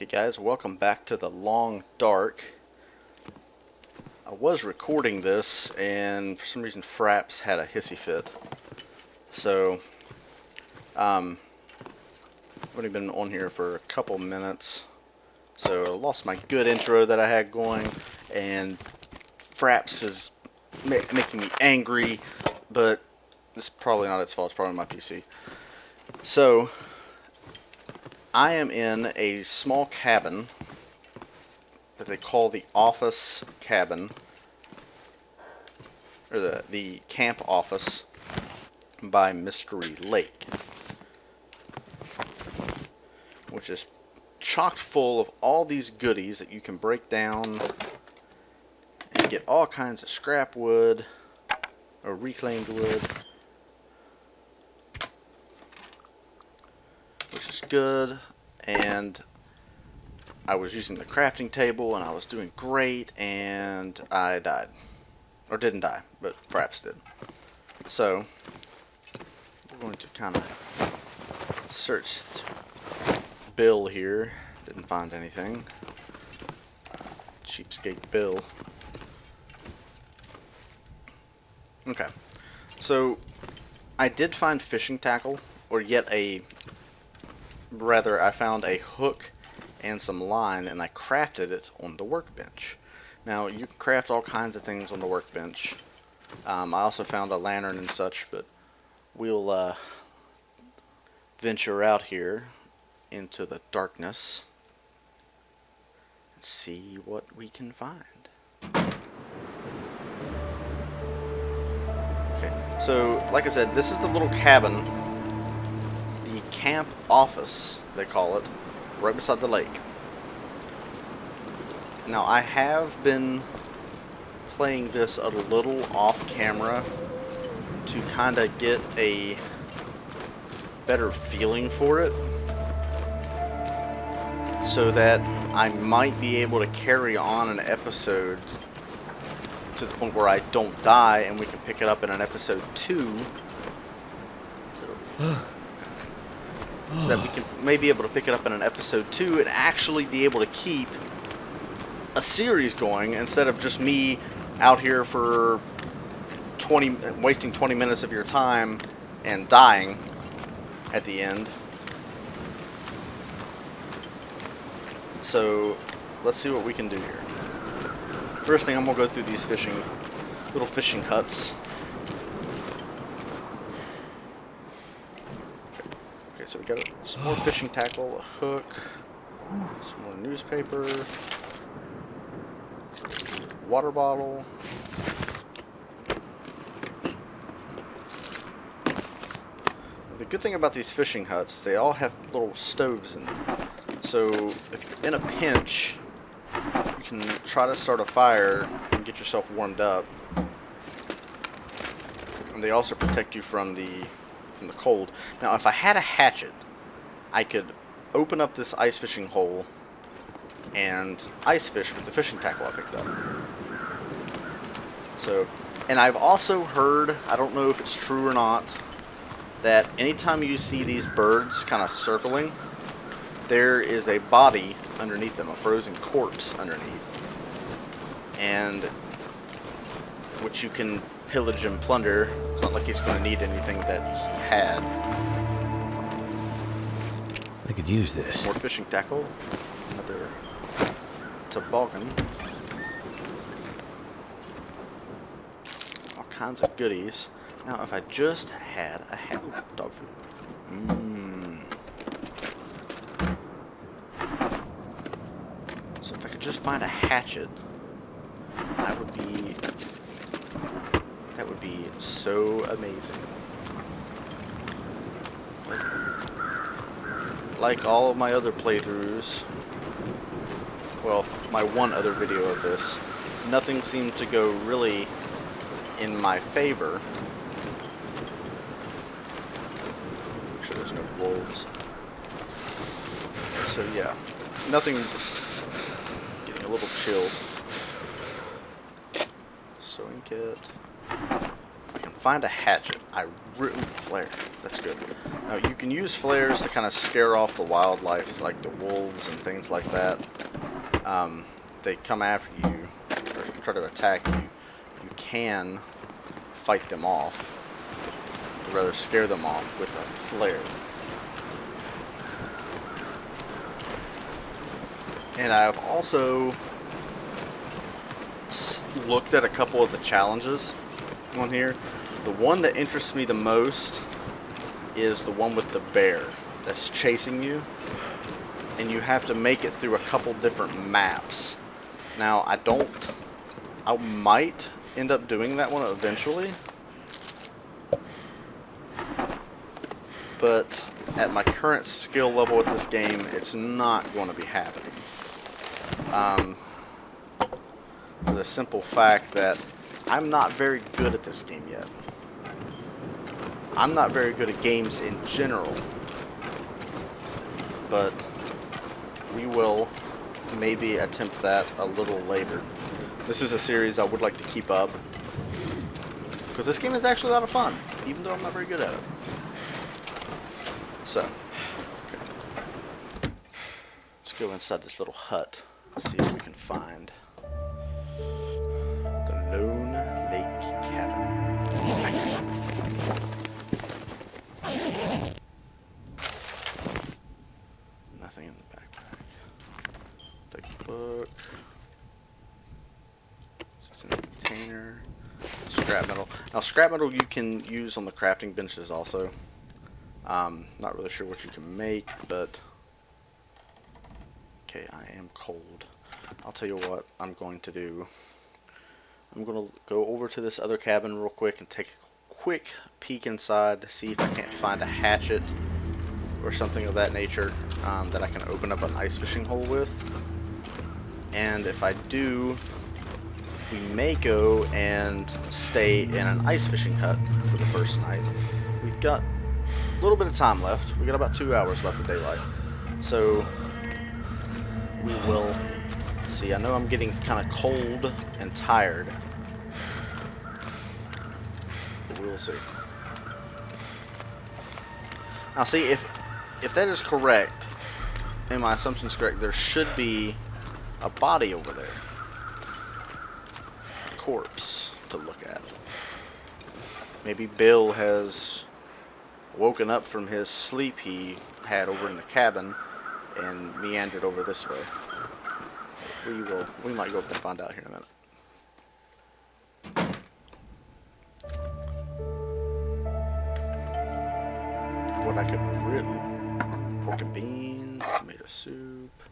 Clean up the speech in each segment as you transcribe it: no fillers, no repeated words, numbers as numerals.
Okay guys, welcome back to the Long Dark. I was recording this and for some reason Fraps had a hissy fit. So, I've only been on here for a couple minutes. So I lost my good intro that I had going and Fraps is making me angry, but it's probably not its fault, it's probably my PC. So, I am in a small cabin that they call the office cabin, or the camp office by Mystery Lake, which is chock full of all these goodies that you can break down and get all kinds of scrap wood or reclaimed wood, which is good. And I was using the crafting table and I was doing great, and I died. Or didn't die, but Fraps did. So, we're going to kind of search Bill here. Didn't find anything. Cheapskate Bill. Okay. So, I did find fishing tackle, or rather, I found a hook and some line, and I crafted it on the workbench. Now, you can craft all kinds of things on the workbench. I also found a lantern and such, but we'll venture out here into the darkness and see what we can find. Okay, so like I said, this is the little cabin, the camp office, they call it, right beside the lake. Now, I have been playing this a little off camera to kind of get a better feeling for it, so that I might be able to carry on an episode to the point where I don't die and we can pick it up in an episode 2. So that we can maybe be able to pick it up in an episode 2 and actually be able to keep a series going instead of just me out here for wasting 20 minutes of your time and dying at the end. So let's see what we can do here. First thing, I'm gonna go through these little fishing huts. Okay, so we got some more fishing tackle, a hook, some more newspaper, water bottle. The good thing about these fishing huts is they all have little stoves in them. So if you're in a pinch, you can try to start a fire and get yourself warmed up. And they also protect you from the cold. Now, if I had a hatchet, I could open up this ice fishing hole and ice fish with the fishing tackle I picked up. So, and I've also heard, I don't know if it's true or not, that anytime you see these birds kind of circling, there is a body underneath them, a frozen corpse underneath, and which you can pillage and plunder. It's not like he's going to need anything that he had. I could use this. More fishing tackle, another toboggan, all kinds of goodies. Now, if I just had a dog food. So if I could just find a hatchet, that would be so amazing. Like all of my other playthroughs, well, my one other video of this, nothing seemed to go really in my favor. Make sure there's no wolves. So yeah, nothing. Getting a little chilled. Sewing kit. I can find a hatchet. Flare. That's good. Now, you can use flares to kind of scare off the wildlife, like the wolves and things like that. They come after you or try to attack you. You can fight them off, or rather scare them off with a flare. And I've also looked at a couple of the challenges on here. The one that interests me the most is the one with the bear that's chasing you, and you have to make it through a couple different maps. Now, I might end up doing that one eventually, but at my current skill level with this game, it's not going to be happening. For the simple fact that I'm not very good at this game yet. I'm not very good at games in general, but we will maybe attempt that a little later. This is a series I would like to keep up, because this game is actually a lot of fun, even though I'm not very good at it. So, okay. Let's go inside this little hut, see what we can find. The Lone Lake Cabin. Nothing in the backpack. Take a book. It's in the container. Scrap metal. Now, scrap metal you can use on the crafting benches also. Not really sure what you can make, but okay, I am cold. I'll tell you what I'm going to do. I'm going to go over to this other cabin real quick and take a quick peek inside to see if I can't find a hatchet or something of that nature that I can open up an ice fishing hole with. And if I do, we may go and stay in an ice fishing hut for the first night. We've got a little bit of time left. We got about 2 hours left of daylight. So we will see. I know I'm getting kind of cold and tired, but we will see. Now see, if that is correct, and my assumption is correct, there should be a body over there. A corpse to look at. Maybe Bill has woken up from his sleep he had over in the cabin and meandered over this way. We might go up and find out here in a minute. What I could really... pork and beans, tomato soup,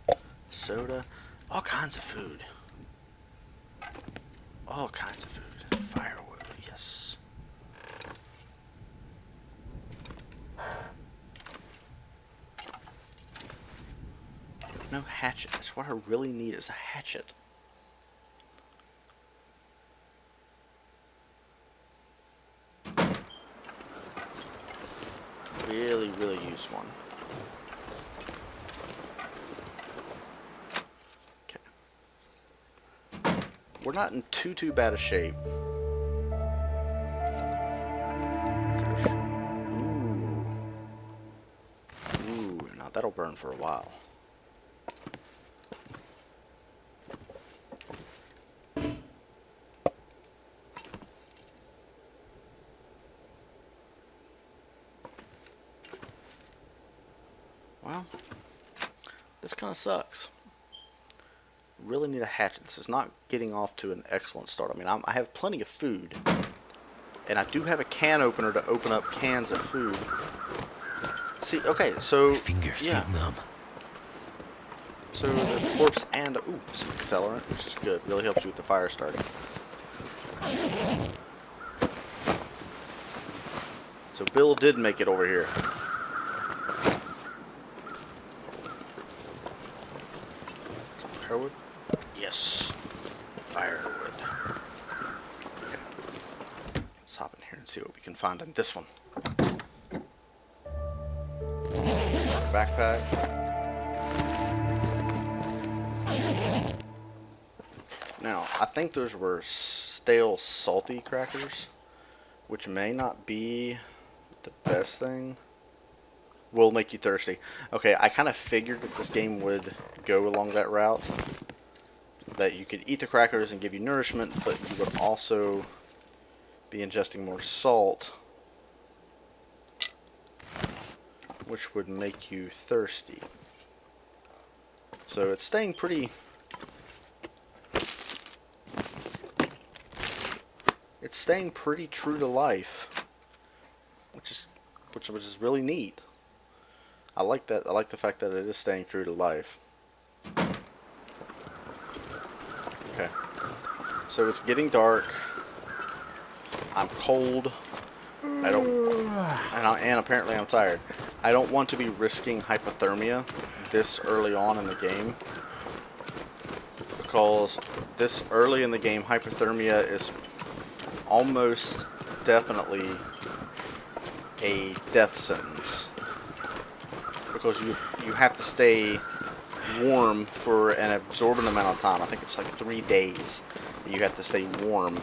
soda, all kinds of food. All kinds of food. Firewood, yes. No hatchet. That's what I really need is a hatchet. Really use one. Okay. We're not in too bad a shape. Ooh, now that'll burn for a while. Well, this kind of sucks. Really need a hatchet. This is not getting off to an excellent start. I mean, I have plenty of food, and I do have a can opener to open up cans of food. See, okay, so My fingers yeah. feel numb. So there's a corpse and some accelerant, which is good. Really helps you with the fire starting. So Bill did make it over here. Firewood? Yes. Firewood. Okay. Let's hop in here and see what we can find in this one. Backpack. Now, I think those were stale salty crackers, which may not be the best thing. will make you thirsty. Okay, I kind of figured that this game would go along that route. That you could eat the crackers and give you nourishment, but you would also be ingesting more salt, which would make you thirsty. So it's staying pretty... It's staying pretty true to life, which is really neat. I like that. I like the fact that it is staying true to life. Okay, so it's getting dark. I'm cold. I don't, and apparently I'm tired. I don't want to be risking hypothermia this early on in the game, because this early in the game, hypothermia is almost definitely a death sentence, because you have to stay warm for an absorbent amount of time. I think it's like 3 days that you have to stay warm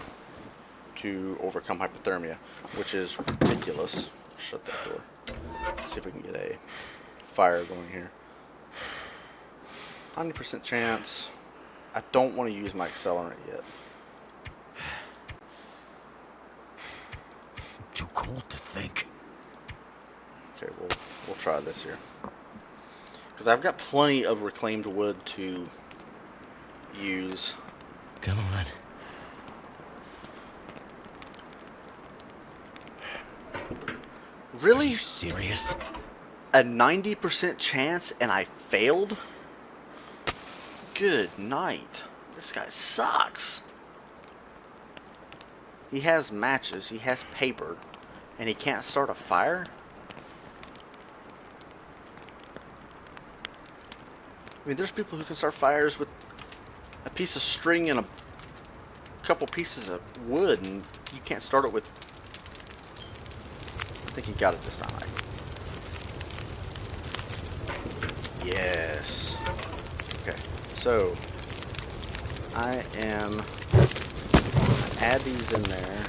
to overcome hypothermia, which is ridiculous. Shut that door. Let's see if we can get a fire going here. 90% chance. I don't want to use my accelerant yet. Too cold to think. Okay, we'll try this here, because I've got plenty of reclaimed wood to use. Come on. Really? Are you serious? A 90% chance and I failed? Good night. This guy sucks. He has matches, he has paper, and he can't start a fire? I mean, there's people who can start fires with a piece of string and a couple pieces of wood, and you can't start it with... I think he got it this time. Yes. Okay, so I am add these in there.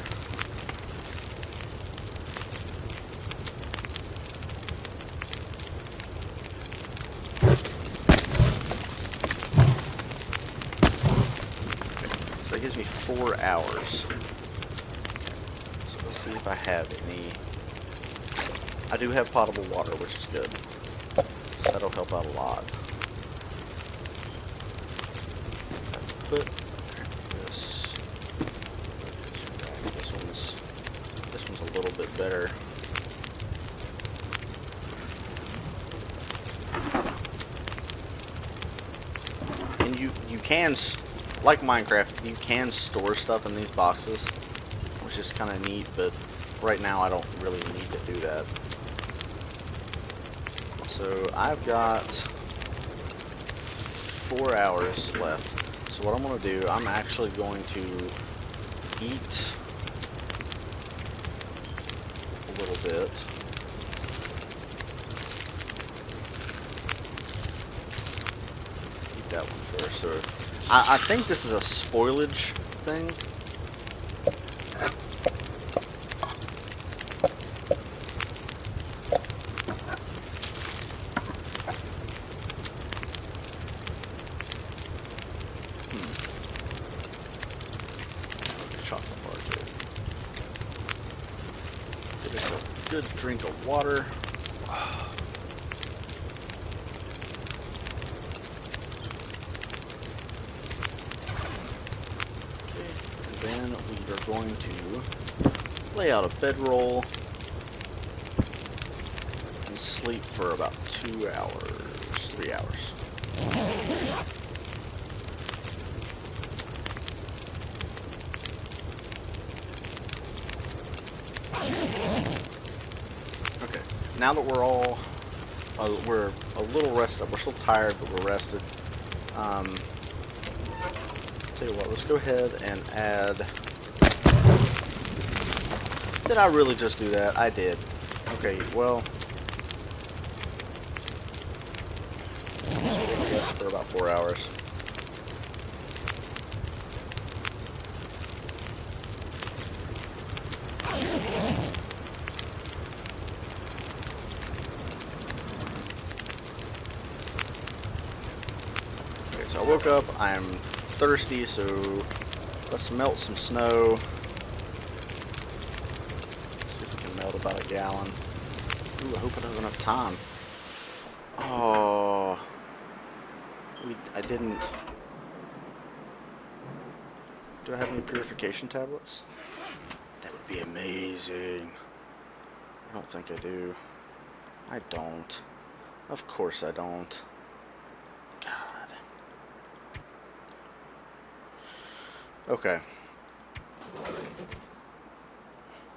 So that gives me 4 hours. So let's see if I have any. I do have potable water, which is good. So that'll help out a lot. Put this. This one's a little bit better. And you can, like Minecraft, you can store stuff in these boxes, which is kind of neat, but right now I don't really need to do that. So I've got 4 hours left. So what I'm going to do, I'm actually going to eat a little bit. Eat that one first. So I think this is a spoilage thing. Chocolate bar too. Get us a good drink of water. Okay, and then we are going to lay out a bedroll and sleep for about 2 hours, 3 hours. Okay, now that we're all, we're a little rested, we're still tired, but we're rested. Tell you what, let's go ahead and add, did I really just do that? I did. Okay, well, so we'll rest for about 4 hours. Okay, so I woke up, I'm thirsty, so let's melt some snow. Let's see if we can melt about a gallon. Ooh, I hope I have enough time. Oh, I didn't. Do I have any purification tablets? That would be amazing. I don't think I do. I don't. Of course I don't. God. Okay.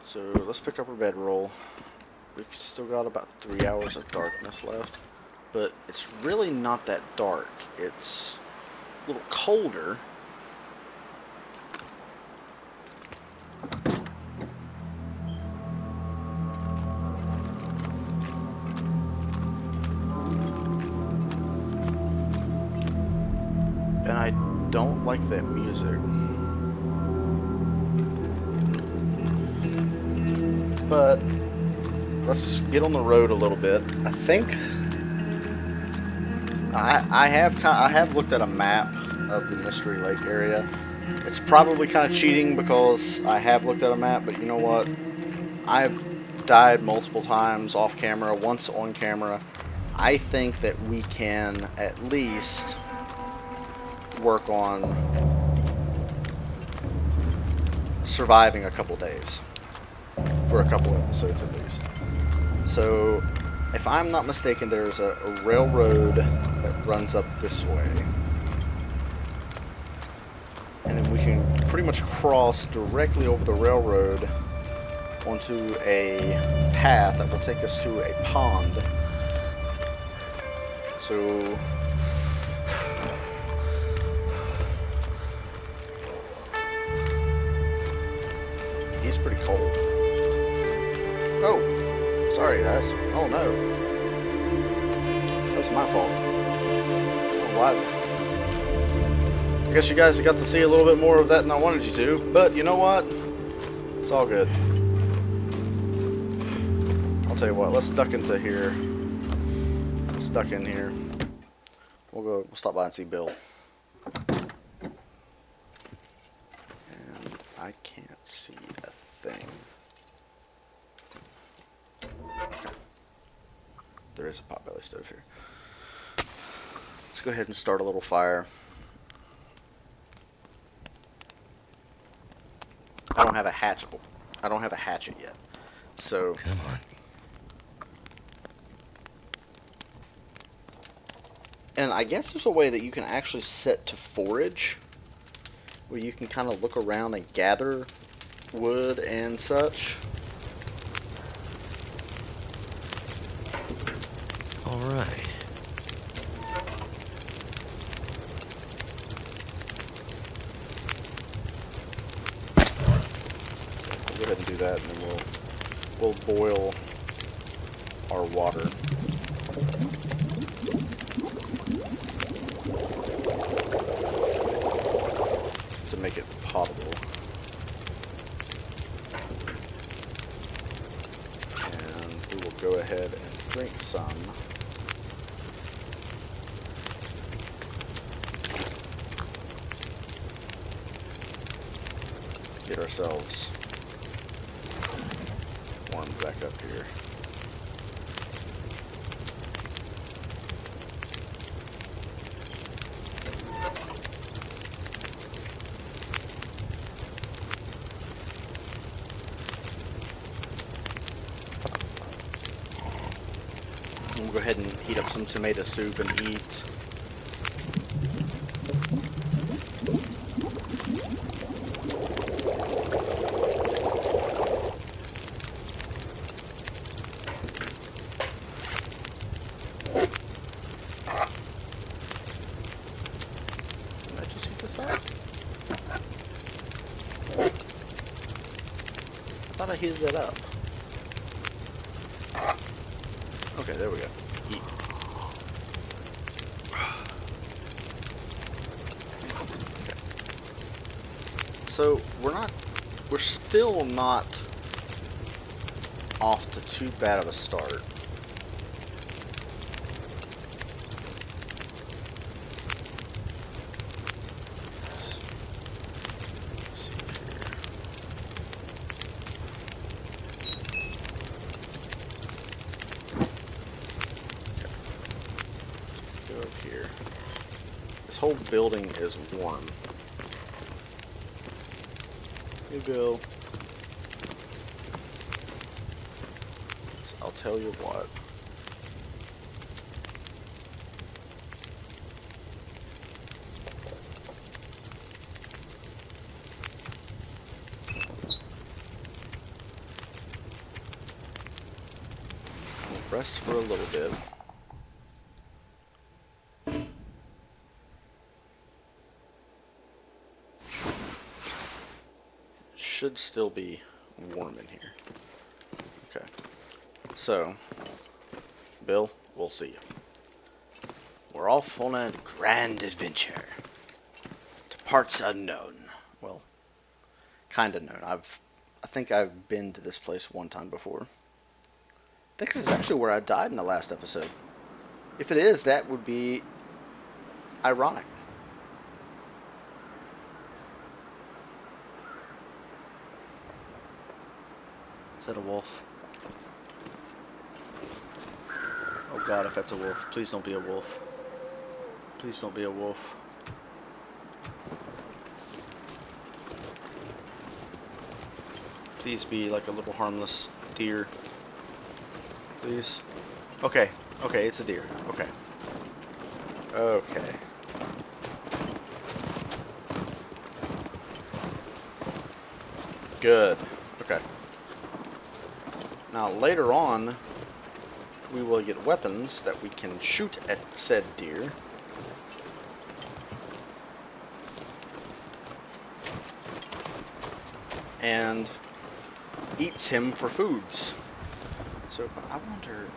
So let's pick up our bedroll. We've still got about 3 hours of darkness left. But it's really not that dark. It's a little colder. And I don't like that music. But let's get on the road a little bit. I think I have looked at a map of the Mystery Lake area. It's probably kind of cheating because I have looked at a map, but you know what? I've died multiple times off camera, once on camera. I think that we can at least work on surviving a couple days for a couple episodes at least. So if I'm not mistaken, there's a railroad that runs up this way, and then we can pretty much cross directly over the railroad onto a path that will take us to a pond. So he's pretty cold. Oh, sorry guys. Oh no. That was my fault. Oh, what? I guess you guys got to see a little bit more of that than I wanted you to, but you know what? It's all good. I'll tell you what, let's duck into here. Let's duck in here. We'll stop by and see Bill. And I can't see a thing. Okay. There is a potbelly stove here. Let's go ahead and start a little fire. I don't have a hatchet. I don't have a hatchet yet. So Come on. And I guess there's a way that you can actually set to forage, where you can kind of look around and gather wood and such. All right. We'll go ahead and do that, and then we'll boil our water. To make it potable. And we will go ahead and drink some. Get ourselves warmed back up here. We'll go ahead and heat up some tomato soup and eat. Did I just heat this up? I thought I heated it up. Okay, there we go. Eat. Okay. So we're still not off to too bad of a start. go up here. This whole building is warm. Hey, Bill. I'll tell you what. I'll rest for a little bit. Should still be warm in here. Okay. So, Bill, we'll see you. We're off on a grand adventure to parts unknown. Well, kind of known. I think I've been to this place one time before. I think this is actually where I died in the last episode. If it is, that would be ironic. Is that a wolf? Oh god, if that's a wolf. Please don't be a wolf. Please don't be a wolf. Please be like a little harmless deer. Please. Okay. Okay, it's a deer. Okay. Okay. Good. Okay. Now later on, we will get weapons that we can shoot at said deer. And eats him for foods. So I wonder,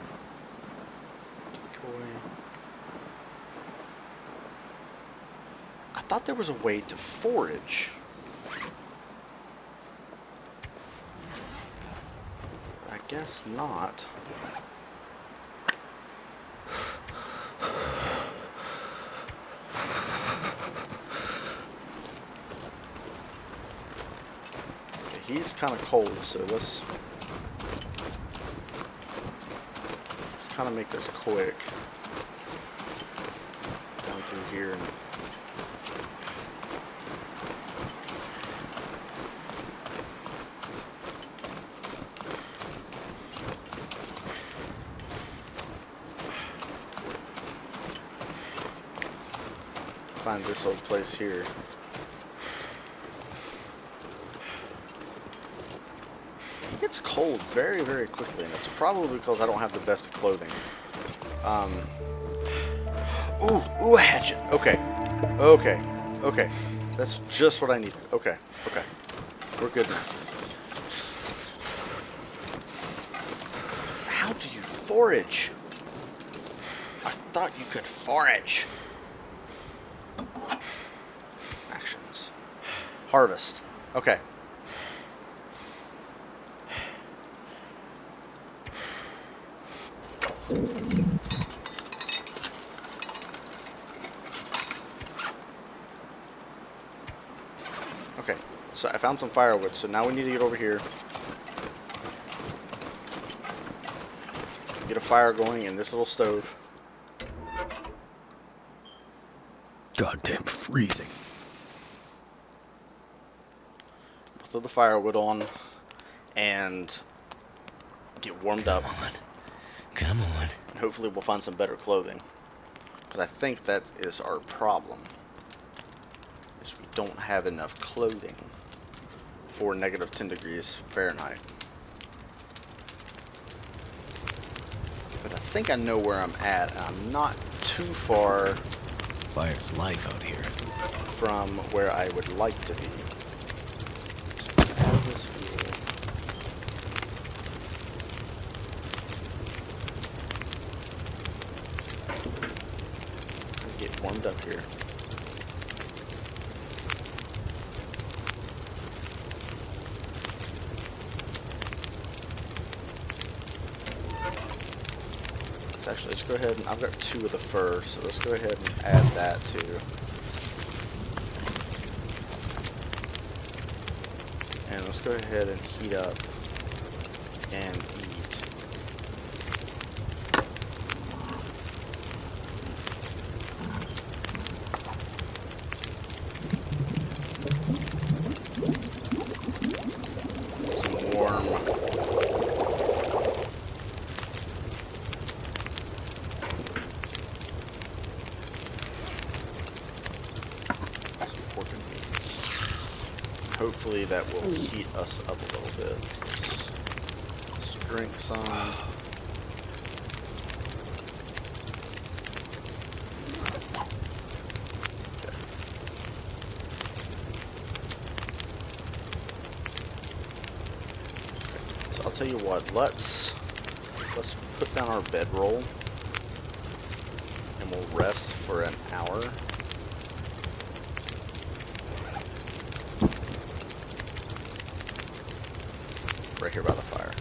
decoy. I thought there was a way to forage. I guess not. He's kind of cold, so let's kind of make this quick. Down through here. And find this old place here. It gets cold very, very quickly, and it's probably because I don't have the best of clothing. Ooh, a hatchet. Okay. Okay. Okay. That's just what I needed. Okay. Okay. We're good now. How do you forage? I thought you could forage. Actions. Harvest. Okay. Okay, so I found some firewood, so now we need to get over here. Get a fire going in this little stove. Goddamn freezing. We'll throw the firewood on and get warmed up. Come on. And hopefully we'll find some better clothing. Because I think that is our problem. Is we don't have enough clothing for negative 10 degrees Fahrenheit. But I think I know where I'm at, and I'm not too far Fire's life out here. from where I would like to be. So add this fuel. Get warmed up here. Actually, let's go ahead and I've got 2 of the fur, so let's go ahead and add that too. And let's go ahead and heat up and eat. hopefully that will heat us up a little bit. Let's drink some. I'll tell you what, let's put down our bedroll and we'll rest for an hour. Right here by the fire.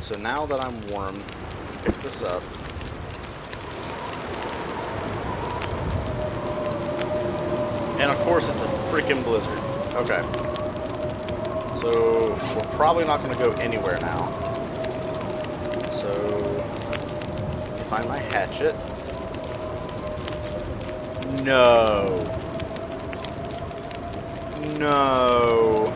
So now that I'm warm, pick this up. And of course it's a freaking blizzard. Okay. So we're probably not going to go anywhere now. So find my hatchet. No. No.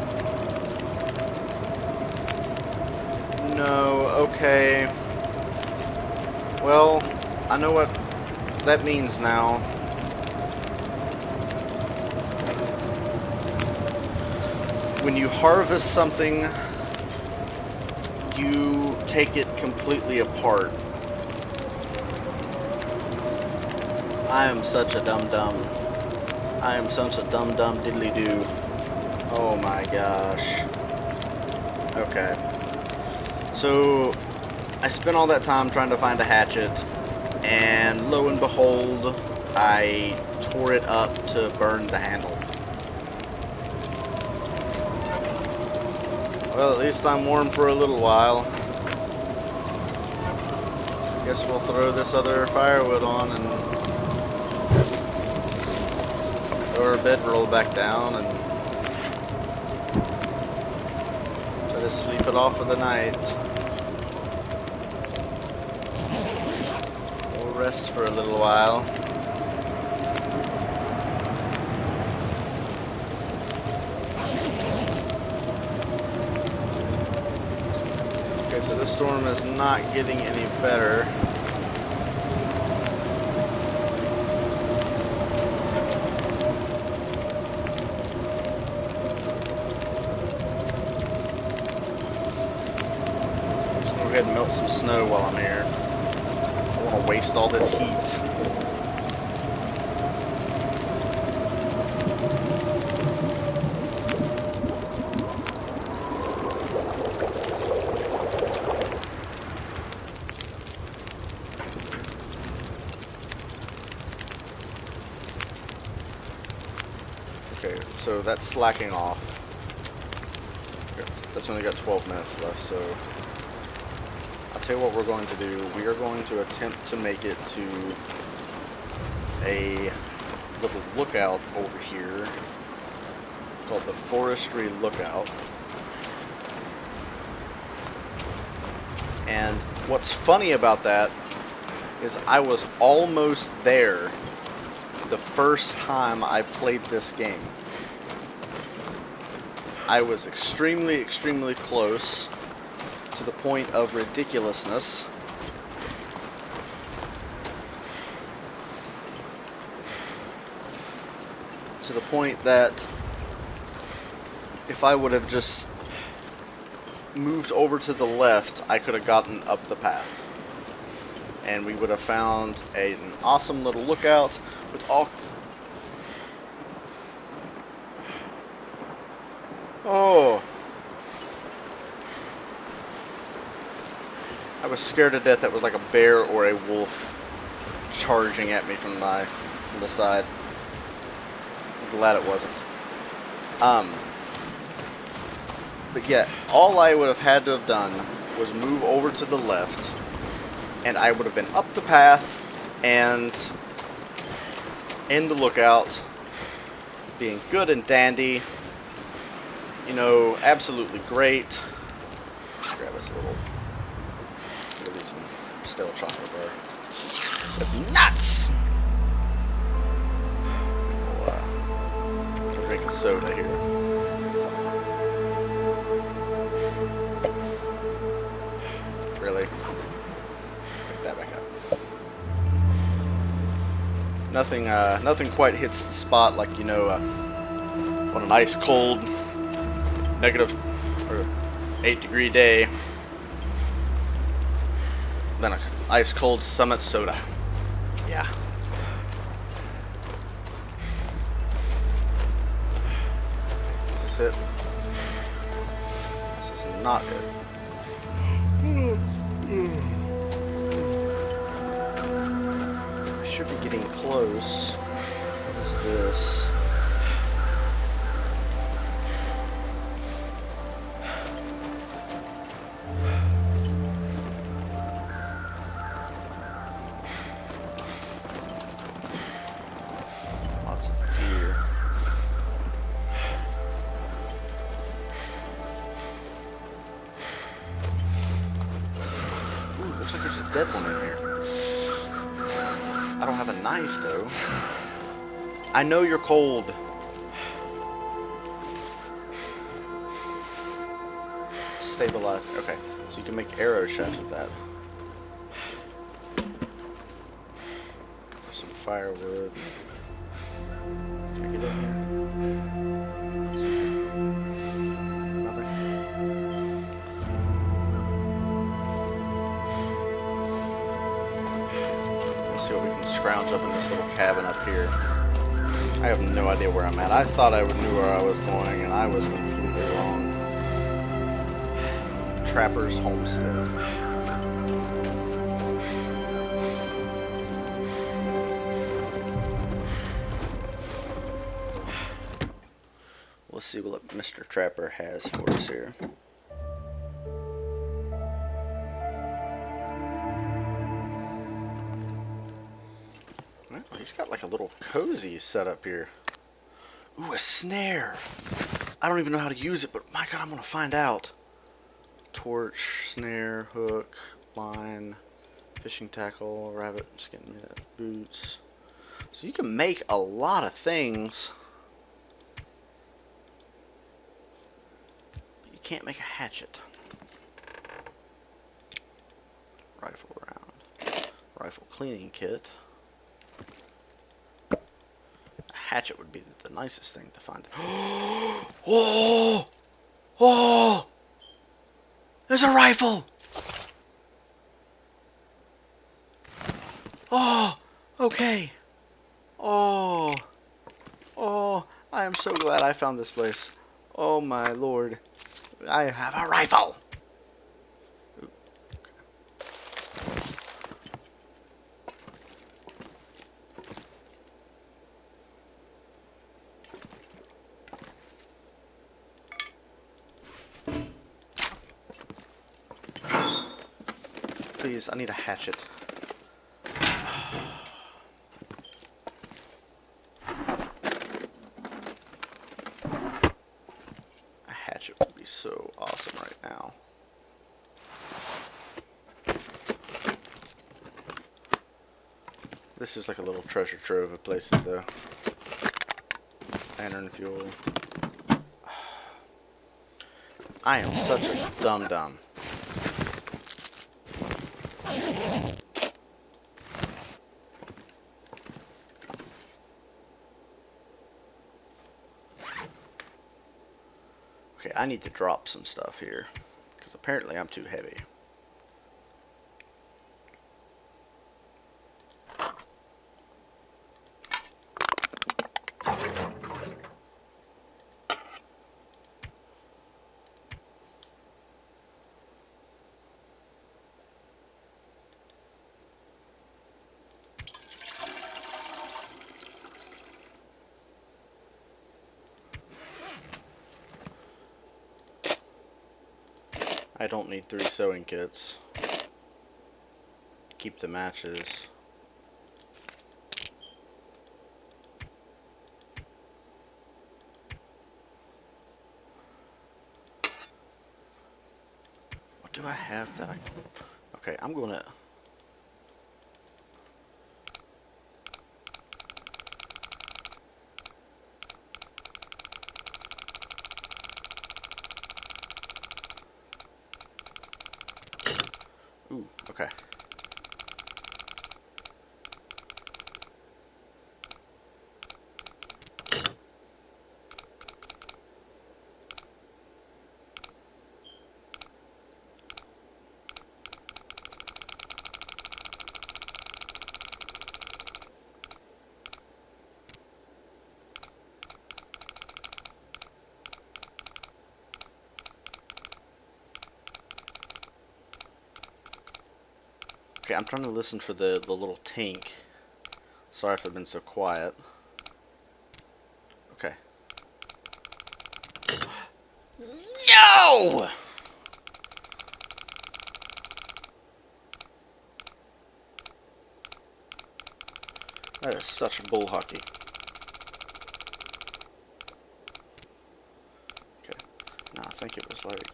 No, okay. Well, I know what that means now. When you harvest something, you take it completely apart. I am such a dum-dum. I am such a dum-dum diddly-doo. Oh my gosh. Okay. So, I spent all that time trying to find a hatchet, and lo and behold, I tore it up to burn the handle. Well, at least I'm warm for a little while. Guess we'll throw this other firewood on and throw our bedroll back down and try to sleep it off for the night. Rest for a little while. Okay, so this storm is not getting any better. Let's go ahead and melt some snow while I'm here. Waste all this heat. Okay, so that's slacking off. Okay, that's only got 12 minutes left, so I'll tell you what we're going to do. We are going to attempt to make it to a little lookout over here called the Forestry Lookout. And what's funny about that is I was almost there the first time I played this game. I was extremely, extremely close, to the point of ridiculousness. To the point that if I would have just moved over to the left, I could have gotten up the path. And we would have found an awesome little lookout with all... Oh! I was scared to death that was like a bear or a wolf charging at me from the side. I'm glad it wasn't. But yeah, all I would have had to have done was move over to the left, and I would have been up the path and in the lookout, being good and dandy. You know, absolutely great. Let's grab us a little. Give me some stale chocolate bar. With nuts! We'll drink a soda here. Nothing quite hits the spot like, you know, on a nice cold negative or 8-degree day than a ice cold Summit soda. Yeah. Is this it? This is not it. I should be getting close. What is this? Lots of deer. Ooh, looks like there's a dead one in here. I don't have a knife, though. I know you're cold. Stabilized. Okay, so you can make arrow shafts with that. Some firewood. Can I get in here? Nothing. Let's see what we can scrounge up in this little cabin up here. I have no idea where I'm at. I thought I knew where I was going, and I was completely wrong. Trapper's Homestead. Let's see what Mr. Trapper has for us here. Well, he's got like a little cozy setup here. Ooh, a snare. I don't even know how to use it, but my God, I'm gonna find out. Torch, snare, hook, line, fishing tackle, rabbit skin net, boots. So you can make a lot of things. But you can't make a hatchet. Rifle round. Rifle cleaning kit. A hatchet would be the nicest thing to find. Oh! Oh! There's a rifle! Oh! Okay. Oh. Oh. I am so glad I found this place. Oh my lord. I have a rifle! Ooh, okay. Please, I need a hatchet. A hatchet would be so awesome right now. This is like a little treasure trove of places, though. Lantern fuel. I am such a dum-dum. Okay, I need to drop some stuff here, because apparently I'm too heavy. I don't need 3 sewing kits. Keep the matches. What do I have that I... Okay, I'm gonna... Ooh, okay. Okay, I'm trying to listen for the little tink. Sorry if I've been so quiet. Okay. Yo! That is such bull hockey. Okay. No, I think it was like...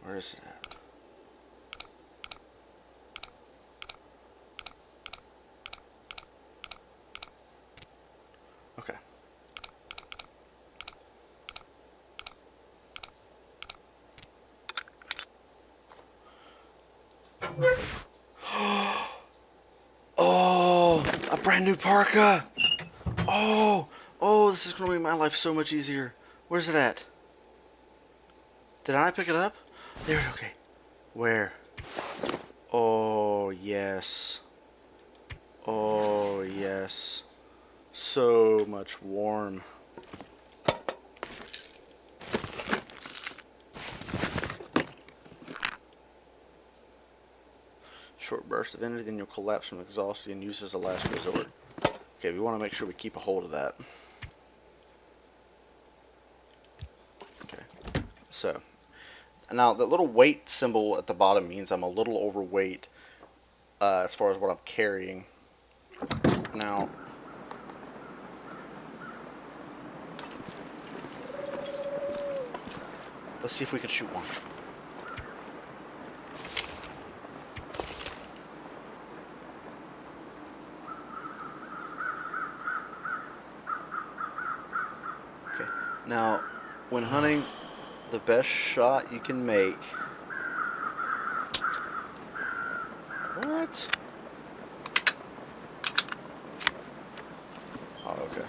Where is it at? Okay. Oh, a brand new parka. Oh, oh, this is going to make my life so much easier. Where's it at? Did I pick it up? There, okay. Where? Oh, yes. Oh, yes. So much warm. Short burst of energy, then you'll collapse from exhaustion and use as a last resort. Okay, we want to make sure we keep a hold of that. Okay, so now the little weight symbol at the bottom means I'm a little overweight as far as what I'm carrying. Now, let's see if we can shoot one. Okay, now when hunting, the best shot you can make. What? Oh, okay.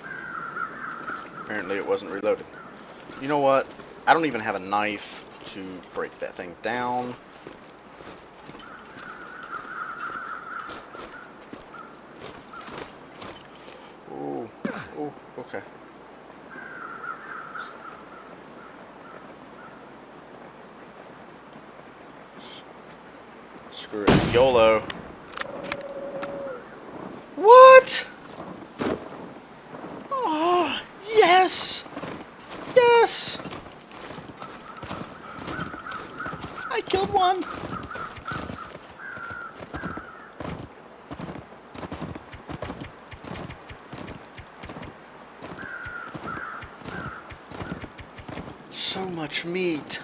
Apparently it wasn't reloaded. You know what? I don't even have a knife to break that thing down. Ooh, ooh, okay. Screw it. YOLO. What? Oh, yes! Yes! I killed one! So much meat.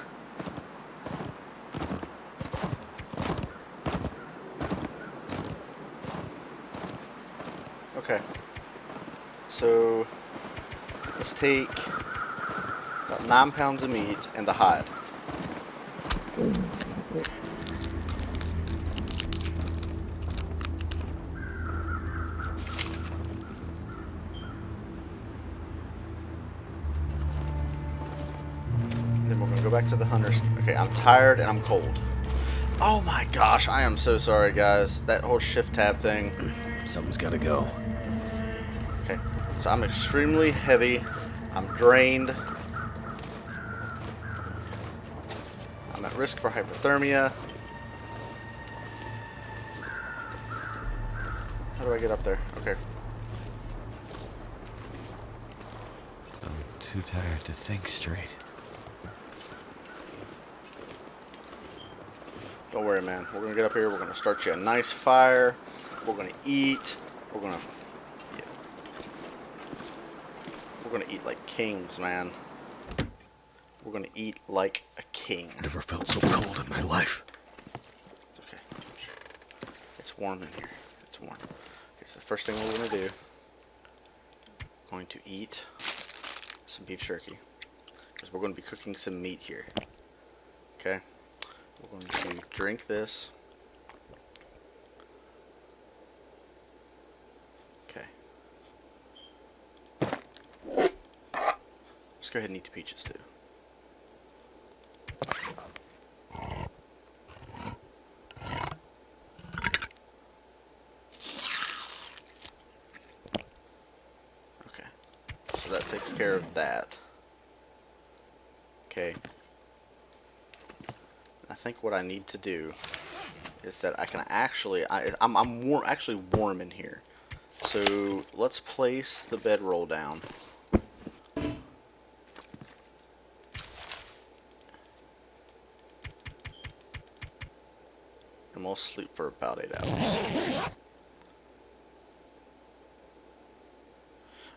Okay. So, let's take about 9 pounds of meat and the hide. Then we're gonna go back to the hunters. Okay, I'm tired and I'm cold. Oh my gosh, I am so sorry, guys. That whole shift tab thing. Something's gotta go. Okay, so I'm extremely heavy. I'm drained. I'm at risk for hypothermia. How do I get up there? Okay. I'm too tired to think straight. Don't worry, man. We're gonna get up here. We're gonna start you a nice fire. We're gonna eat. We're gonna eat like kings, man. We're gonna eat like a king. Never felt so cold in my life. It's okay. It's warm in here. It's warm. Okay, so the first thing we're gonna do, going to eat some beef jerky, because we're gonna be cooking some meat here. Okay. We're going to drink this. Okay. Let's go ahead and eat the peaches too. Okay. So that takes care of that. Okay. I think what I need to do is that I can actually, I'm warm, actually warm in here. So let's place the bedroll down. And we'll sleep for about 8 hours.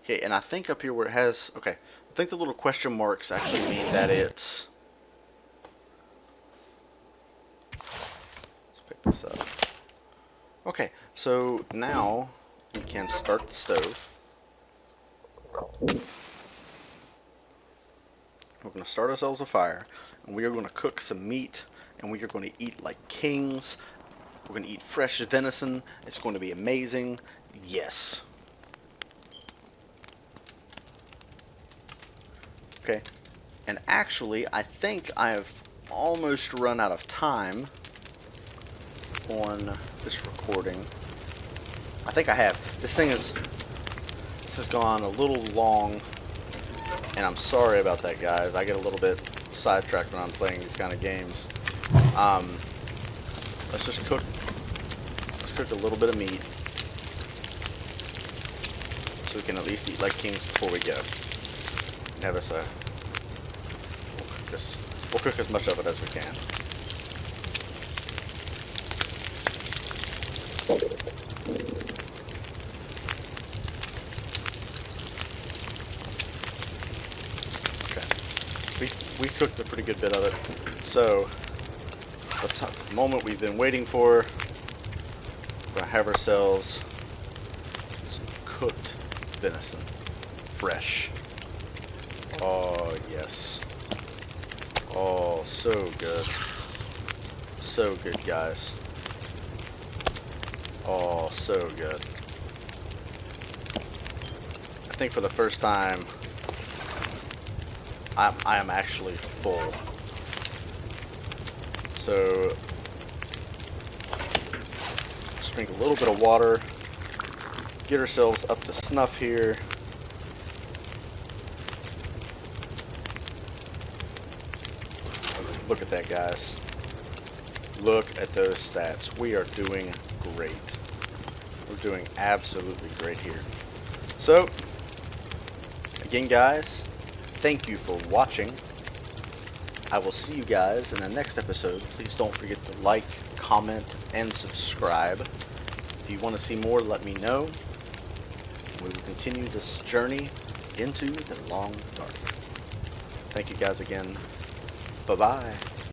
Okay, and I think up here where it has, okay, I think the little question marks actually mean that it's, let's pick this up. Okay, so now we can start the stove. We're going to start ourselves a fire, and we are going to cook some meat, and we are going to eat like kings. We're going to eat fresh venison. It's going to be amazing. Yes. Okay, and actually, I think I have almost run out of time on this recording. I think I have. This has gone a little long, and I'm sorry about that, guys. I get a little bit sidetracked when I'm playing these kind of games. Let's just cook. Let's cook a little bit of meat, so we can at least eat like kings before we go. Have us a. We'll cook as much of it as we can. Okay. We cooked a pretty good bit of it. So the moment we've been waiting for, we're gonna have ourselves some cooked venison, fresh. Oh yes. Oh, so good. So good, guys. Oh, so good. I think for the first time, I am actually full. So, let's drink a little bit of water, get ourselves up to snuff here. Look at that, guys. Look at those stats. We are doing great. We're doing absolutely great here. So, again, guys, thank you for watching. I will see you guys in the next episode. Please don't forget to like, comment, and subscribe. If you want to see more, let me know. We will continue this journey into the long dark. Thank you guys again. Bye-bye.